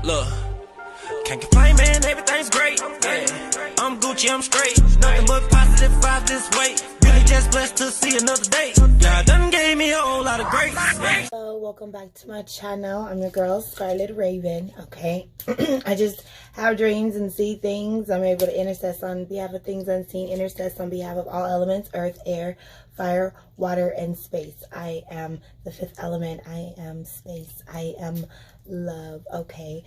Look, can't complain, man, everything's great. Yeah, I'm Gucci, I'm straight. Nothing but positive vibes this way. Really just blessed to see another day. God done gave me a whole lot of grace. Hello, welcome back to my channel. I'm your girl, Scarlet Raven, okay? I just have dreams and see things. I'm able to intercess on behalf of things unseen, intercess on behalf of all elements, earth, air, fire, water, and space. I am the fifth element. I am space. I am love, okay?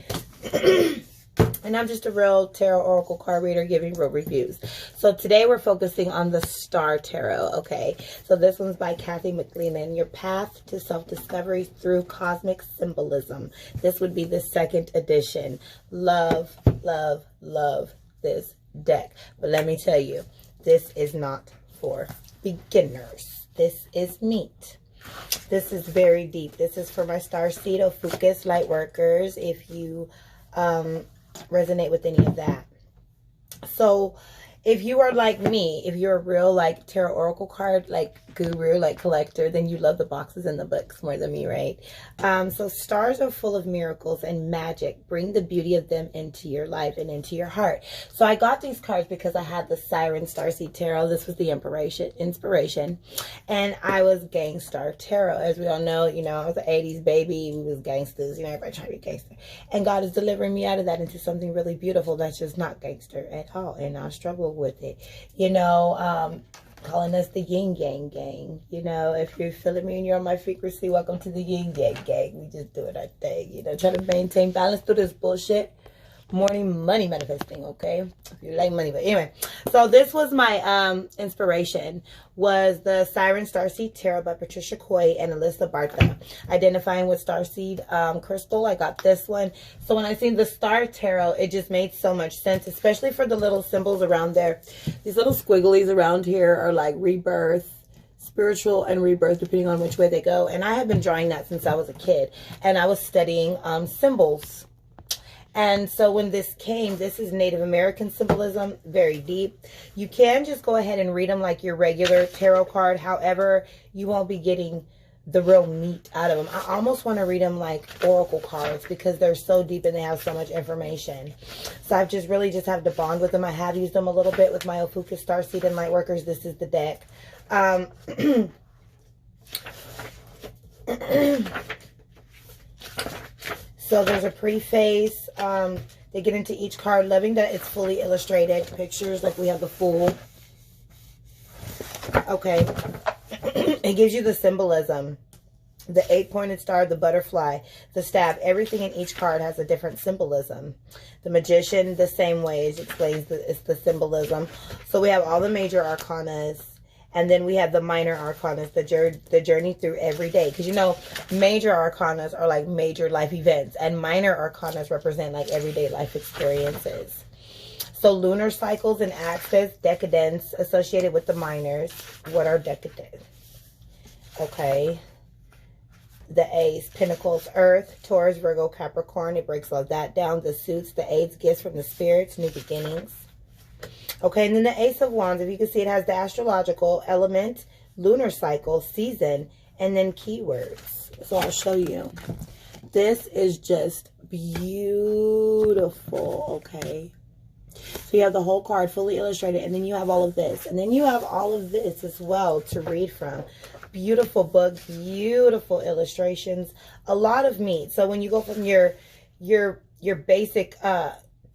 And I'm just a real tarot oracle card reader giving real reviews. So today we're focusing on the Star Tarot, okay? So this one's by Kathy McLennan, Your Path to Self-Discovery Through Cosmic Symbolism. This would be the second edition. Love, love, love this deck. But let me tell you, this is not for beginners. This is meat. This is very deep. This is for my Starseed Ophiuchus light workers. If you resonate with any of that. So if you are like me, if you're a real like tarot oracle card like guru, like collector, then you love the boxes and the books more than me, right? So stars are full of miracles and magic. Bring the beauty of them into your life and into your heart. So I got these cards because I had the Siren Starseed Tarot. This was the inspiration. And I was Gangstar Tarot. As we all know, you know, I was an 80s baby. We was gangsters, you know, everybody trying to be gangster. And God is delivering me out of that into something really beautiful that's just not gangster at all. And I struggle with it, you know, calling us the yin yang gang. You know, if you're feeling me and you're on my frequency, welcome to the yin yang gang. We just doing our thing, you know, trying to maintain balance through this bullshit. Morning money manifesting, okay? If you like money. But anyway, so this was my inspiration, was the Siren Starseed Tarot by Patricia Coy and Alyssa Bartha. Identifying with Starseed crystal, I got this one. So when I seen the Star Tarot, it just made so much sense, especially for the little symbols around there. These little squigglies around here are like rebirth, spiritual and rebirth, depending on which way they go. And I have been drawing that since I was a kid, and I was studying symbols. And so when this came, this is Native American symbolism, very deep. You can just go ahead and read them like your regular tarot card. However, you won't be getting the real meat out of them. I almost want to read them like oracle cards because they're so deep and they have so much information. So I've just really just have to bond with them. I have used them a little bit with my Ophiuchus Starseed and Lightworkers. This is the deck. So there's a preface. They get into each card, loving that it's fully illustrated. Pictures, like we have the Fool. Okay. It gives you the symbolism. The 8-pointed star, the butterfly, the staff. Everything in each card has a different symbolism. The Magician, the same way, it explains it's the symbolism. So we have all the major arcanas. And then we have the minor arcanas, the journey through every day. Because, you know, major arcanas are like major life events. And minor arcanas represent like everyday life experiences. So lunar cycles and axis, decadence associated with the minors. What are decadence? Okay. The Ace, Pentacles, Earth, Taurus, Virgo, Capricorn. It breaks all that down. The Suits, the Aids, gifts from the spirits, new beginnings. Okay, and then the Ace of Wands, if you can see, it has the astrological element, lunar cycle, season, and then keywords. So I'll show you. This is just beautiful, okay? So you have the whole card fully illustrated, and then you have all of this. And then you have all of this as well to read from. Beautiful book, beautiful illustrations, a lot of meat. So when you go from your basic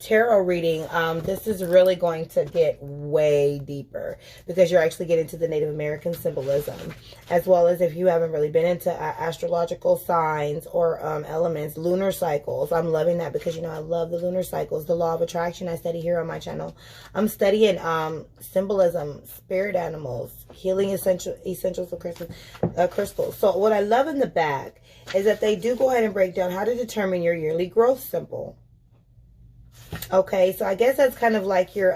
tarot reading, this is really going to get way deeper because you're actually getting to the Native American symbolism, as well as if you haven't really been into astrological signs or elements, lunar cycles. I'm loving that because, you know, I love the lunar cycles, the law of attraction I study here on my channel. I'm studying symbolism, spirit animals, healing essentials of crystals. So what I love in the back is that they do go ahead and break down how to determine your yearly growth symbol. Okay, so I guess that's kind of like your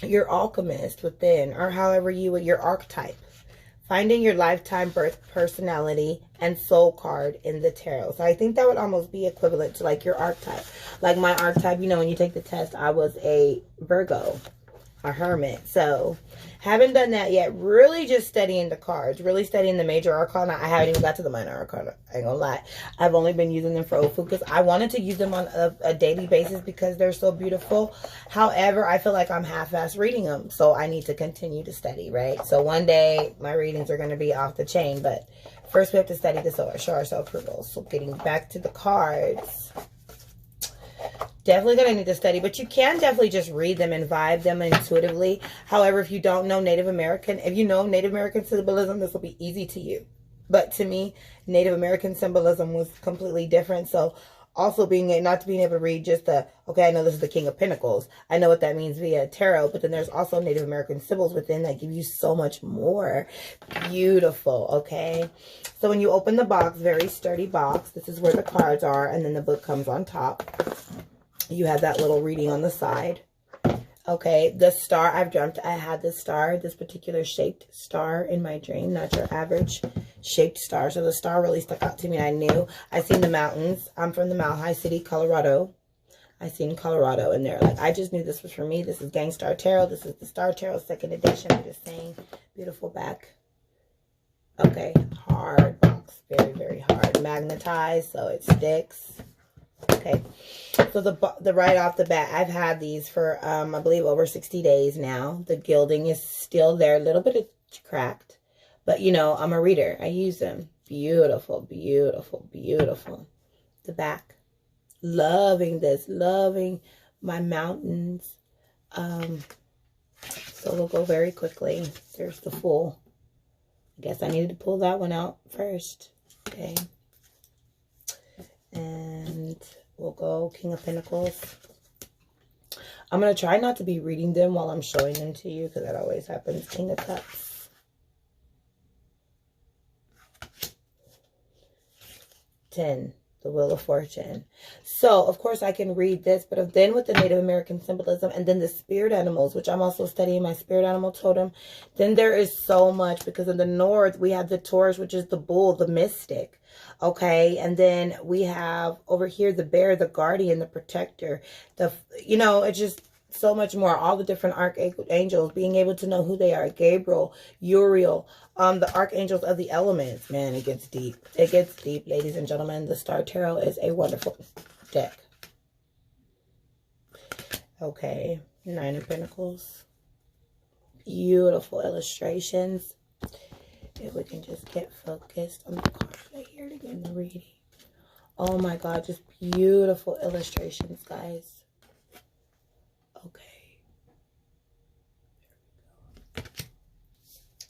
alchemist within, or however your archetype. Finding your lifetime birth personality and soul card in the tarot. So I think that would almost be equivalent to like your archetype. Like my archetype, you know, when you take the test, I was a Virgo. a hermit. So haven't done that yet. Really just studying the cards, really studying the major arcana. I haven't even got to the minor arcana. I ain't gonna lie. I've only been using them for Ofu because I wanted to use them on a daily basis because they're so beautiful. However, I feel like I'm half-ass reading them, so I need to continue to study, right? So one day my readings are going to be off the chain, but first we have to study this or show ourselves approval. So getting back to the cards. Definitely going to need to study, but you can definitely just read them and vibe them intuitively. However, if you don't know Native American, if you know Native American symbolism, this will be easy to you. But to me, Native American symbolism was completely different. So also not being able to read just okay, I know this is the King of Pentacles. I know what that means via tarot, but then there's also Native American symbols within that give you so much more. Beautiful, okay? So when you open the box, very sturdy box, this is where the cards are, and then the book comes on top. You have that little reading on the side. Okay, the star, I've dreamt I had this star, this particular shaped star in my dream, not your average shaped star. So the star really stuck out to me. I knew. I seen the mountains. I'm from the Mile City, Colorado. I seen Colorado in there. Like, I just knew this was for me. This is Gangstar Tarot. This is the Star Tarot 2nd edition. I'm just saying. Beautiful back. Okay, hard box. Very, very hard. Magnetized, so it sticks. Okay, so the right off the bat, I've had these for, I believe, over 60 days now. The gilding is still there, a little bit cracked. But, you know, I'm a reader. I use them. Beautiful, beautiful, beautiful. The back. Loving this. Loving my mountains. So we'll go very quickly. There's the Fool. I guess I needed to pull that one out first. Okay. And we'll go King of Pentacles. I'm going to try not to be reading them while I'm showing them to you because that always happens. King of Cups. 10. The Wheel of Fortune. So, of course, I can read this, but then with the Native American symbolism and then the spirit animals, which I'm also studying my spirit animal totem, then there is so much because in the north, we have the Taurus, which is the bull, the mystic. Okay, and then we have over here the bear, the guardian, the protector, you know, it's just so much more. All the different archangels, being able to know who they are. Gabriel, Uriel, the archangels of the elements. Man, it gets deep. It gets deep, ladies and gentlemen. The Star Tarot is a wonderful deck. Okay, 9 of Pentacles. Beautiful illustrations. If we can just get focused on the cards right here to get the reading. Oh my God, just beautiful illustrations, guys. Okay. There we go.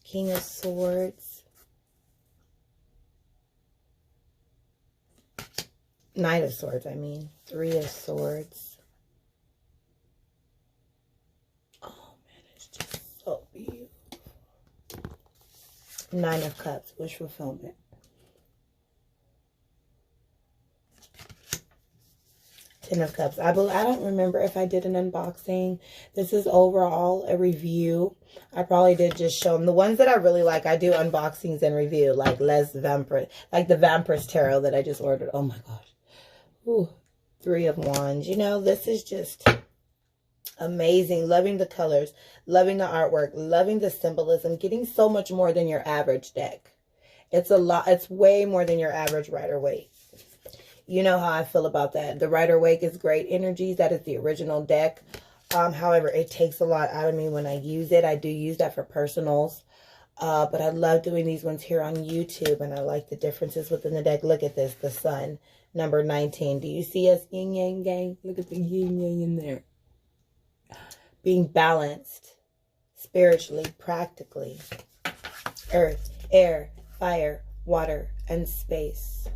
King of Swords. Knight of Swords, I mean. 3 of Swords. Oh man, it's just so beautiful. 9 of Cups, wish fulfillment. 10 of Cups. I don't remember if I did an unboxing. This is overall a review. I probably did just show them. The ones that I really like, I do unboxings and review, like like the Vampir's Tarot that I just ordered. Oh my gosh. Ooh, 3 of Wands. You know, this is just amazing. Loving the colors, loving the artwork, loving the symbolism, getting so much more than your average deck. It's a lot. It's way more than your average Rider-Waite. You know how I feel about that. The Rider-Waite is great energies. That is the original deck. However, it takes a lot out of me when I use it. I do use that for personals. But I love doing these ones here on YouTube. And I like the differences within the deck. Look at this. The Sun. Number 19. Do you see us? Yin Yang Gang. Look at the Yin Yang in there. Being balanced. Spiritually. Practically. Earth. Air. Fire. Water. And space.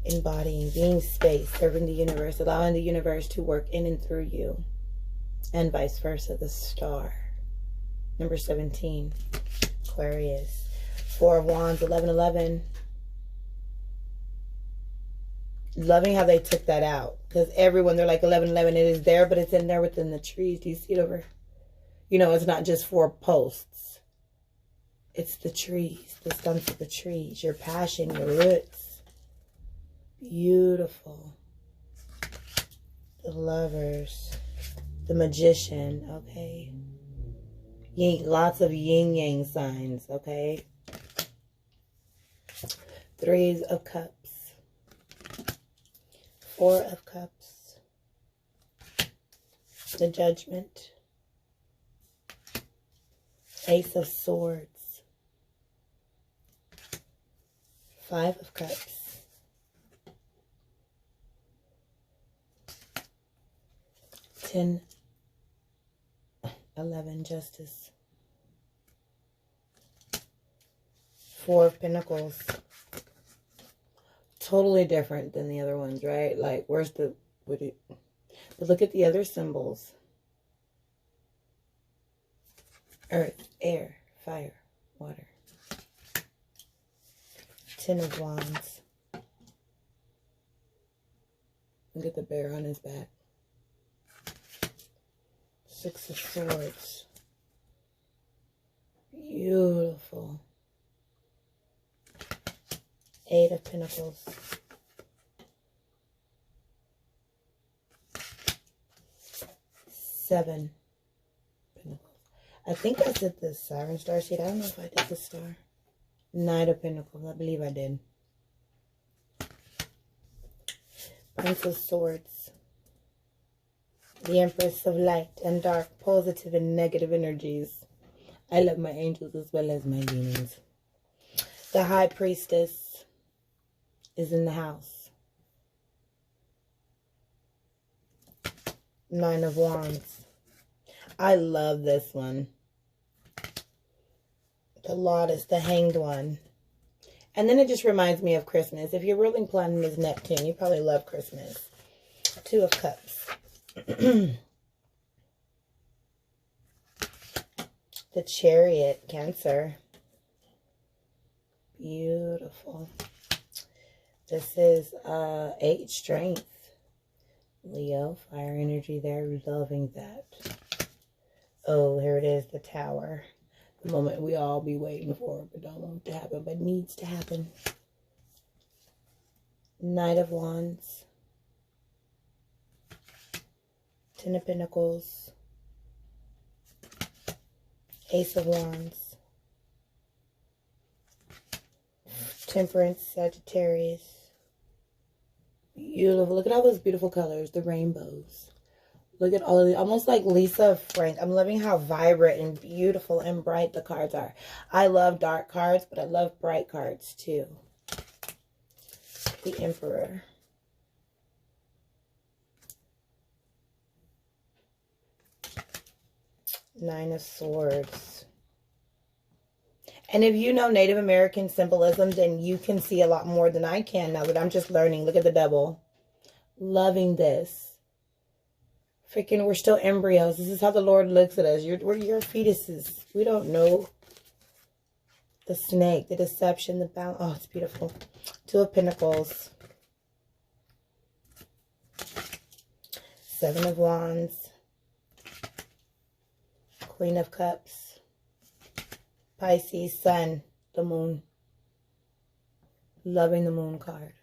Embodying, being space, serving the universe, allowing the universe to work in and through you, and vice versa. The Star. Number 17, Aquarius. 4 of Wands, 1111. Loving how they took that out, because everyone, they're like 1111, it is there, but it's in there within the trees. Do you see it over? You know, it's not just 4 posts. It's the trees, the stumps of the trees, your passion, your roots. Beautiful. The Lovers. The Magician, okay. Lots of yin-yang signs, okay. 3 of Cups. 4 of Cups. The Judgment. Ace of Swords. 5 of Cups. 10, 11, Justice. 4 of Pentacles. Totally different than the other ones, right? Like, where's the... but look at the other symbols. Earth, air, fire, water. 10 of Wands. Look at the bear on his back. 6 of Swords. Beautiful. 8 of Pentacles. 7 Pentacles. I think I said the Siren Star sheet. I don't know if I did the star. 9 of Pentacles. I believe I did. Prince of Swords. The Empress of Light and Dark, positive and negative energies. I love my angels as well as my demons. The High Priestess is in the house. 9 of Wands. I love this one. The Lotus, the Hanged One. And then it just reminds me of Christmas. If your ruling planet is Neptune, you probably love Christmas. 2 of Cups. The Chariot, Cancer. Beautiful. This is 8, Strength. Leo, fire energy there. Loving that. Oh, here it is, the Tower. The moment we all be waiting for, but don't want to happen, but needs to happen. Knight of Wands. 10 of Pentacles. Ace of Wands. Temperance, Sagittarius. Beautiful. Look at all those beautiful colors. The rainbows. Look at all of the, almost like Lisa Frank. I'm loving how vibrant and beautiful and bright the cards are. I love dark cards, but I love bright cards too. The Emperor. Nine of Swords. And if you know Native American symbolism, then you can see a lot more than I can now that I'm just learning. Look at the double. Loving this. Freaking, we're still embryos. This is how the Lord looks at us. We're your fetuses. We don't know. The Snake, the Deception, the balance. Oh, it's beautiful. 2 of Pentacles. 7 of Wands. Queen of Cups. Pisces, Sun, the Moon. Loving the Moon card.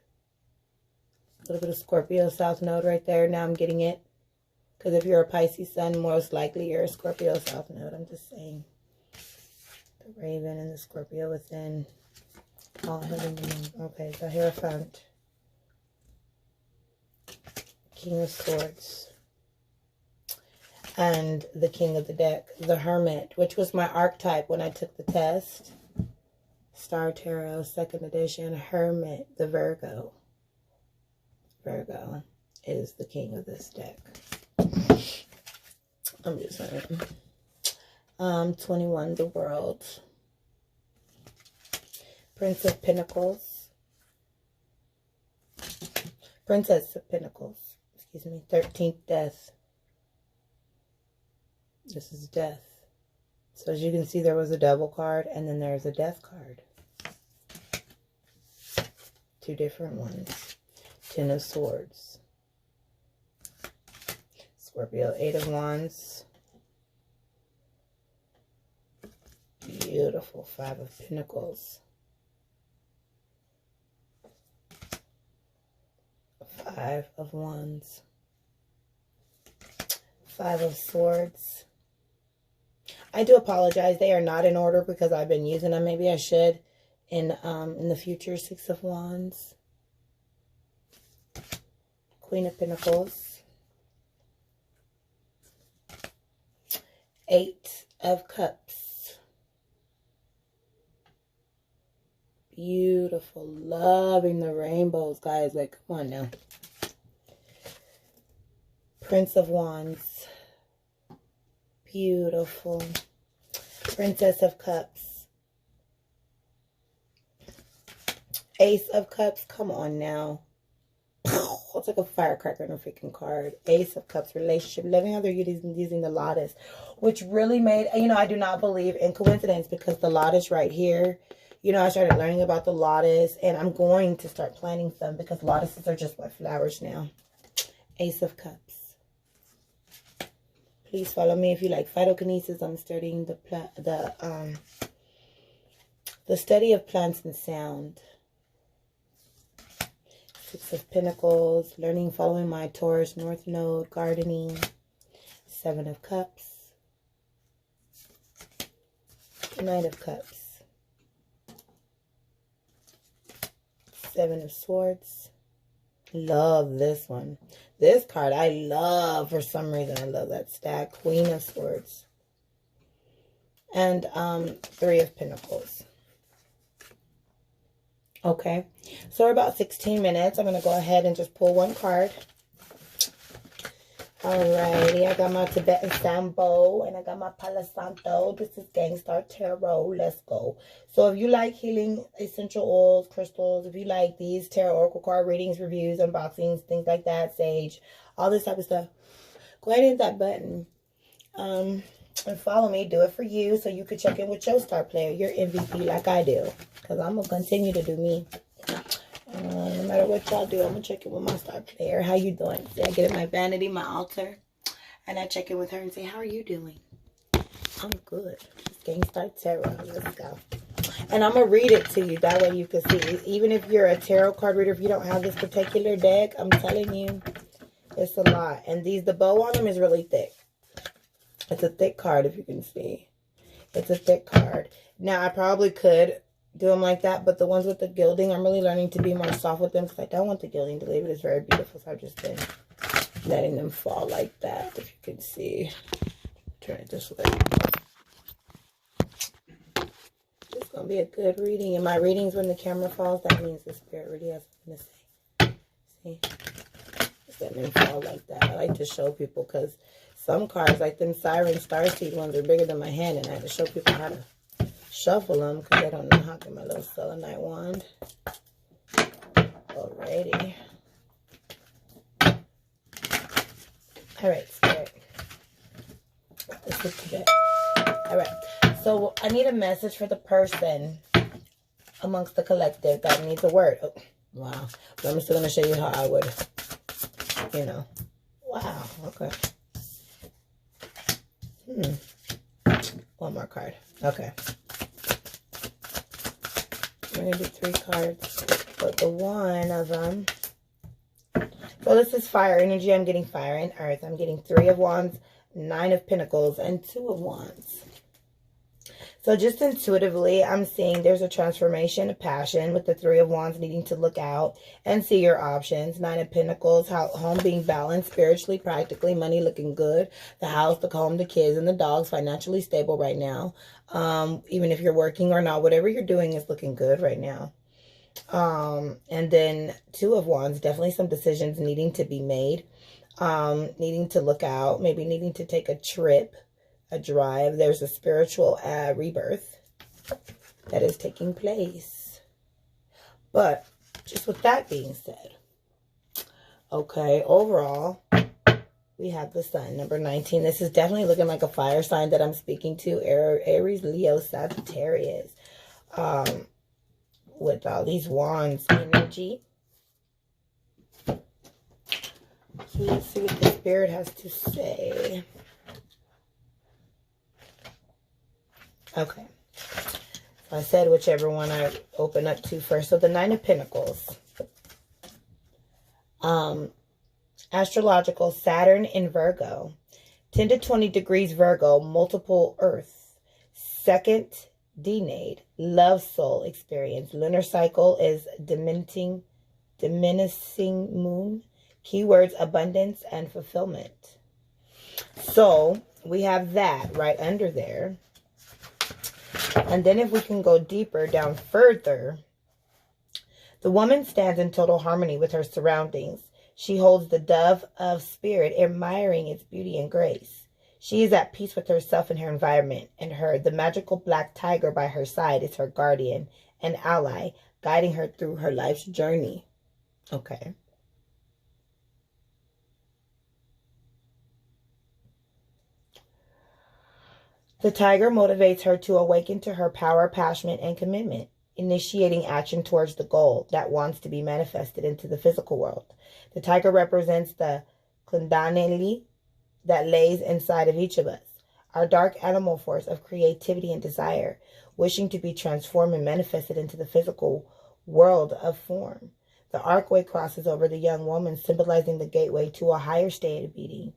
A little bit of Scorpio South Node right there. Now I'm getting it. Because if you're a Pisces Sun, most likely you're a Scorpio South Node. I'm just saying. The Raven and the Scorpio within. All having the Moon. Okay, the Hierophant. King of Swords. And the king of the deck, the Hermit, which was my archetype when I took the test. Star Tarot, 2nd edition, Hermit, the Virgo. Virgo is the king of this deck. I'm just saying. 21, the World. Prince of Pentacles. Princess of Pentacles. Excuse me. 13th, Death. This is Death. So as you can see, there was a double card, and then there's a Death card. 2 different ones. 10 of Swords. Scorpio, 8 of Wands. Beautiful. 5 of Pentacles. 5 of Wands. Five of Swords. I do apologize. They are not in order because I've been using them. Maybe I should in the future. Six of Wands. Queen of Pentacles. Eight of Cups. Beautiful. Loving the rainbows, guys. Like, come on now. Prince of Wands. Beautiful. Princess of Cups. Ace of Cups. Come on now. It's like a firecracker in a freaking card. Ace of Cups. Relationship. Loving how they're using the Lotus. Which really made, you know, I do not believe in coincidence because the Lotus right here. You know, I started learning about the Lotus. And I'm going to start planting some because Lotuses are just like flowers now. Ace of Cups. Please follow me if you like phytokinesis. I'm studying the study of plants and sound. Six of Pentacles, learning, following my Taurus North Node, gardening. Seven of Cups. Nine of Cups. Seven of Swords. Love this one. This card I love. For some reason I love that stack. Queen of Swords. And Three of Pentacles. Okay. So we're about 16 minutes. I'm going to go ahead and just pull one card. Alrighty. I got my Tibetan Sambo and I got my Palo Santo. This is Gangstar Tarot. Let's go. So if you like healing essential oils, crystals, if you like these tarot oracle card readings, reviews, unboxings, things like that, sage, all this type of stuff, go ahead and hit that button. And follow me. Do it for you so you can check in with your star player, your MVP like I do. Because I'm going to continue to do me. No matter what y'all do, I'm going to check in with my star player. How you doing? See, I get in my vanity, my altar. And I check in with her and say, how are you doing? I'm good. It's Gangstar Tarot. Let's go. And I'm going to read it to you. That way you can see. Even if you're a tarot card reader, if you don't have this particular deck, I'm telling you, it's a lot. And the bow on them is really thick. It's a thick card, if you can see. It's a thick card. Now, I probably could do them like that, but the ones with the gilding, I'm really learning to be more soft with them because I don't want the gilding to leave. It is very beautiful, so I've just been letting them fall like that, if you can see. Turn it this way. It's going to be a good reading. And my readings, when the camera falls, that means the spirit really has something to say. See? Just let them fall like that. I like to show people because some cards, like them Siren Starseed ones, are bigger than my hand, and I have to show people how to shuffle them because they don't know how to. My little selenite wand. Alrighty. Alright, spirit. Let's look today. Alright. So I need a message for the person amongst the collective that needs a word. Oh, wow. But I'm still going to show you how I would, you know. Wow. Okay. One more card. Okay. I'm going to do 3 cards. But the one of them. So this is fire energy. I'm getting fire and earth. I'm getting 3 of wands, 9 of pentacles, and 2 of wands. So just intuitively, I'm seeing there's a transformation, a passion with the 3 of wands, needing to look out and see your options. 9 of pentacles, home being balanced spiritually, practically, money looking good. The house, the home, the kids, and the dogs financially stable right now. Even if you're working or not, whatever you're doing is looking good right now. And then 2 of wands, definitely some decisions needing to be made. Needing to look out, maybe needing to take a trip. A drive. There's a spiritual rebirth that is taking place. But just with that being said, okay, overall, we have the sun, number 19. This is definitely looking like a fire sign that I'm speaking to. Aries, Leo, Sagittarius. With all these wands energy. So let's see what the spirit has to say. Okay, so I said whichever one I open up to first. So the 9 of Pentacles. Astrological Saturn in Virgo. 10 to 20 degrees Virgo, multiple Earth. Second Denade, love soul experience. Lunar cycle is diminishing moon. Keywords abundance and fulfillment. So we have that right under there. And then if we can go deeper down further, the woman stands in total harmony with her surroundings. She holds the dove of spirit, admiring its beauty and grace. She is at peace with herself and her environment, and the magical black tiger by her side is her guardian and ally, guiding her through her life's journey. Okay. The tiger motivates her to awaken to her power, passion, and commitment, initiating action towards the goal that wants to be manifested into the physical world. The tiger represents the kundalini that lays inside of each of us, our dark animal force of creativity and desire, wishing to be transformed and manifested into the physical world of form. The archway crosses over the young woman, symbolizing the gateway to a higher state of being.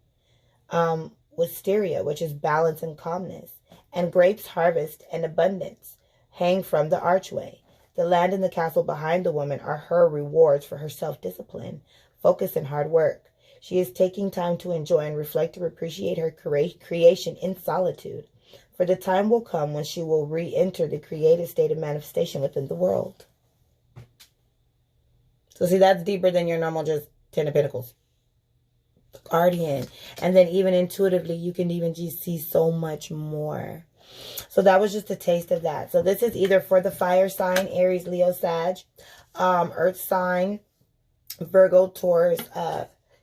Wisteria, which is balance and calmness, and grapes, harvest, and abundance hang from the archway. The land and the castle behind the woman are her rewards for her self-discipline, focus, and hard work. She is taking time to enjoy and reflect to appreciate her creation in solitude. For the time will come when she will re-enter the creative state of manifestation within the world. So see, that's deeper than your normal just 10 of Pentacles. Guardian. And then even intuitively, you can even just see so much more. So that was just a taste of that. So this is either for the fire sign, Aries, Leo, Sag, earth sign, Virgo, Taurus,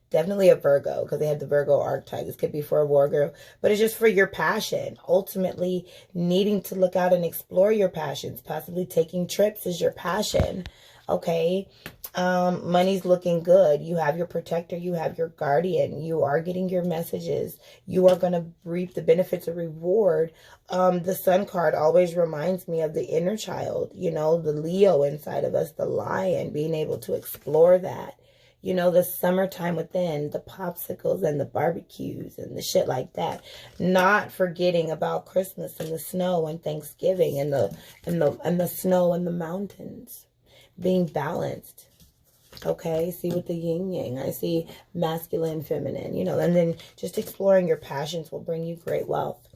definitely a Virgo, because they have the Virgo archetype. This could be for a war girl, but it's just for your passion. Ultimately, needing to look out and explore your passions. Possibly taking trips is your passion. Okay. Money's looking good. You have your protector. You have your guardian. You are getting your messages. You are going to reap the benefits of reward. The Sun card always reminds me of the inner child, you know, the Leo inside of us, the lion, being able to explore that. You know, the summertime within, the popsicles and the barbecues and the shit like that. Not forgetting about Christmas and the snow and Thanksgiving and the snow and the mountains. Being balanced. Okay, see with the yin yang, I see masculine, feminine, you know, and then just exploring your passions will bring you great wealth.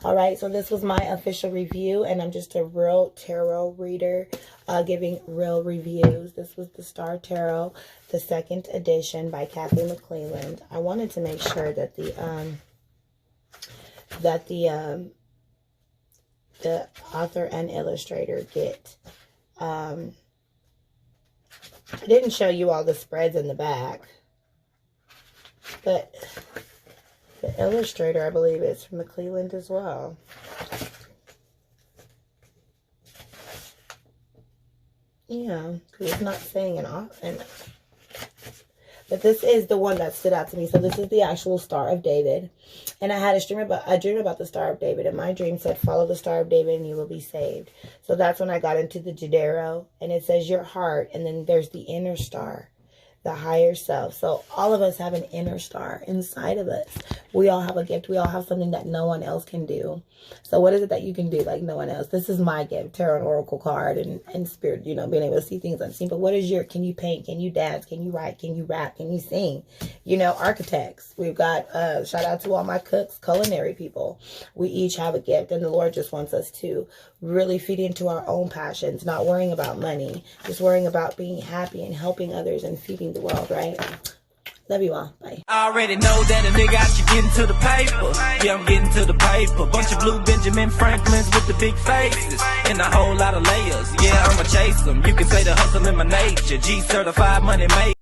All right, so this was my official review, and I'm just a real tarot reader, giving real reviews. This was the Star Tarot, the second edition by Kathy McClelland. I wanted to make sure that the author and illustrator get I didn't show you all the spreads in the back, but the illustrator, I believe, is from McClelland as well. Yeah, because it's not saying an often. But this is the one that stood out to me. So this is the actual Star of David. And I had a dream about the Star of David. And my dream said, follow the Star of David and you will be saved. So that's when I got into the Jadero. And it says your heart. And then there's the inner star, the higher self. So all of us have an inner star inside of us. We all have a gift. We all have something that no one else can do. So what is it that you can do like no one else? This is my gift, tarot and oracle card and spirit, you know, being able to see things unseen. But what is your, can you paint? Can you dance? Can you write? Can you rap? Can you sing? You know, architects. We've got, shout out to all my cooks, culinary people. We each have a gift, and the Lord just wants us to really feed into our own passions, not worrying about money, just worrying about being happy and helping others and feeding the world, right? Love you all. Bye. I already know that a nigga out you getting to the paper. Yeah, I'm getting to the paper. Bunch of blue Benjamin Franklins with the big faces and a whole lot of layers. Yeah, I'ma chase them. You can say the hustle in my nature. G certified money made.